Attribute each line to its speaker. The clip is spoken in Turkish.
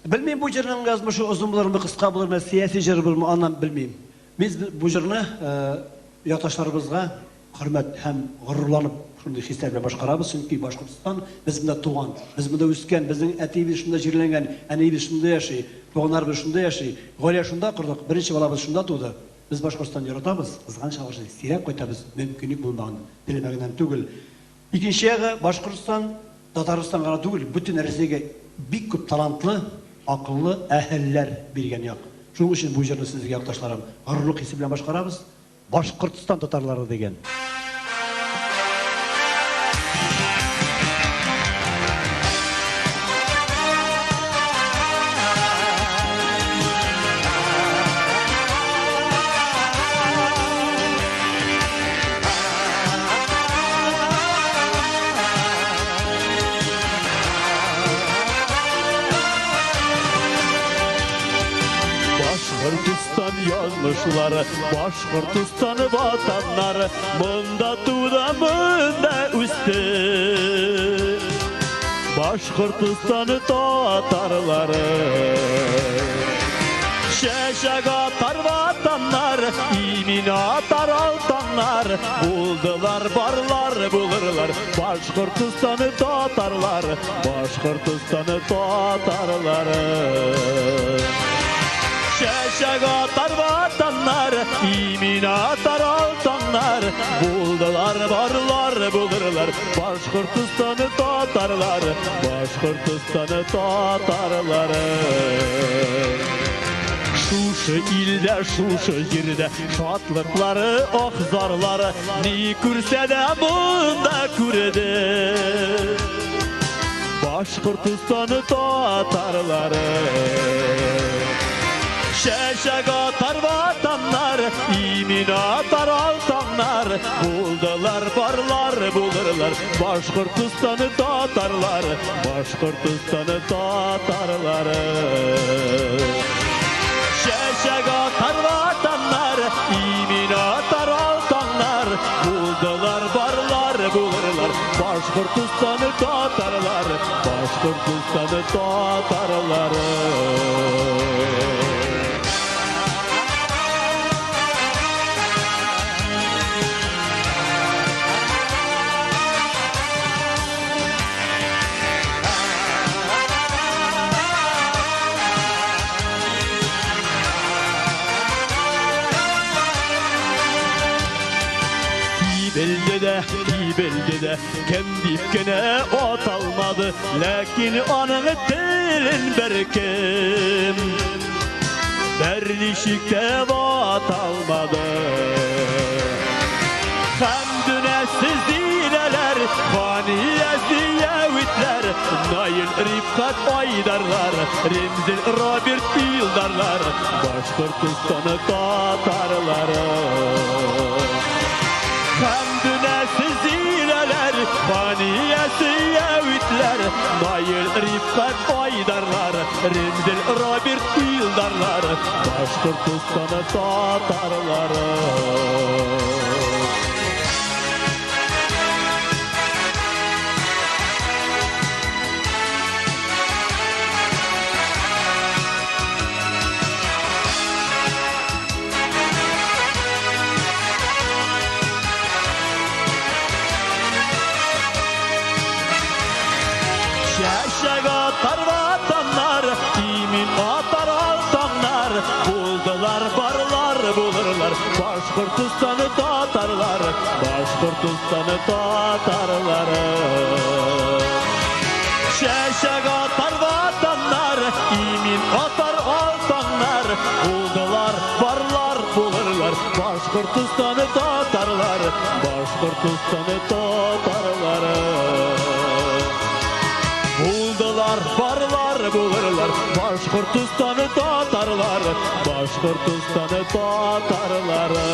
Speaker 1: Bilmeyim bu jırının yazmışı uzun bulur mu, kıska bulur mu, siyasi jır bulur mu, anlam bilmeyim. Biz bu jırını yataşlarımızga hürmet hem gururlanıp şunday hislerle başkarabız. Çünkü Başkırtıstan bizimde tuğan, bizimde üsken, bizim etiyimiz şunda jirlengen, eneyimiz şunda yaşay, tuğanlarımız şunda yaşay, goya şunda kırdık, birinci balabız şunda tuğdu. Biz Başkırtıstan yaratabız, kızgan şağışı sirek koytabız, mümkünlük bulmağın, dilemeginen tügül. İkinci yağı Başkırtıstan, Tataristan gana tügül, bütün erzege bir küp talantlı, akıllı ehiller birgen yok. Şunun için bu jırını sizge yaktaşlarım, gururluk hissi bilen başkarabız, Başkırtıstan Tatarları degen.
Speaker 2: Başkırtıstan yazmışları, Başkırtıstan'ı vatanları, mında tuğda mında üstü. Başkırtıstan'ı tatarları, şeşek atar vatanlar, imin atar altanlar, buldular barlar bulurlar, Başkırtıstan'ı tatarlar, Başkırtıstan'ı tatarları. Şeşek atar vatanlar, imin atar altanlar, buldular barlar bulurlar, Başkırtıstan'ı tatarlar, Başkırtıstan'ı tatarları. Şuşu ilde, şuşu yerde, şatlıkları, ahzarları, ne kürse de bunda kürede. Başkırtıstan'ı tatarları. Şeşek atar vatanlar, imin atar altanlar, buldular barlar bulurlar, Başkırtıstan'ı tatarlar, Başkırtıstan'ı tatarları. Şeşek atar vatanlar, imin atar altanlar, buldular barlar bulurlar, Başkırtıstan'ı tatarlar, Başkırtıstan'ı tatarları. Belgede kendi ipkene ot almadı, lakin onun telin berkim Berlişikte vat almadı. Hamdünesiz dineler, faniyesi yevitler, Nail Rifkat Aydarlar, Remzi Robert Bildarlar, Başkırtıstan'ı tatarları. Hamdünesiz ileler, faniyesi yevitler, Nail Rifkat Aydarlar, Remzi Robert Bildarlar, Başkırtıstan'ı tatarları. Şeşek atar vatanlar, imin atar altanlar, buldular barlar bulurlar, Başkırtıstan'ı tatarlar, Başkırtıstan'ı tatarları. Şeşek atar vatanlar, imin atar altanlar, buldular barlar bulurlar, Başkırtıstan'ı tatarlar, Başkırtıstan'ı tatarları. Buldular barlar bulurlar, Başkırtıstan'ı tatarlar, Başkırtıstan'ı tatarları.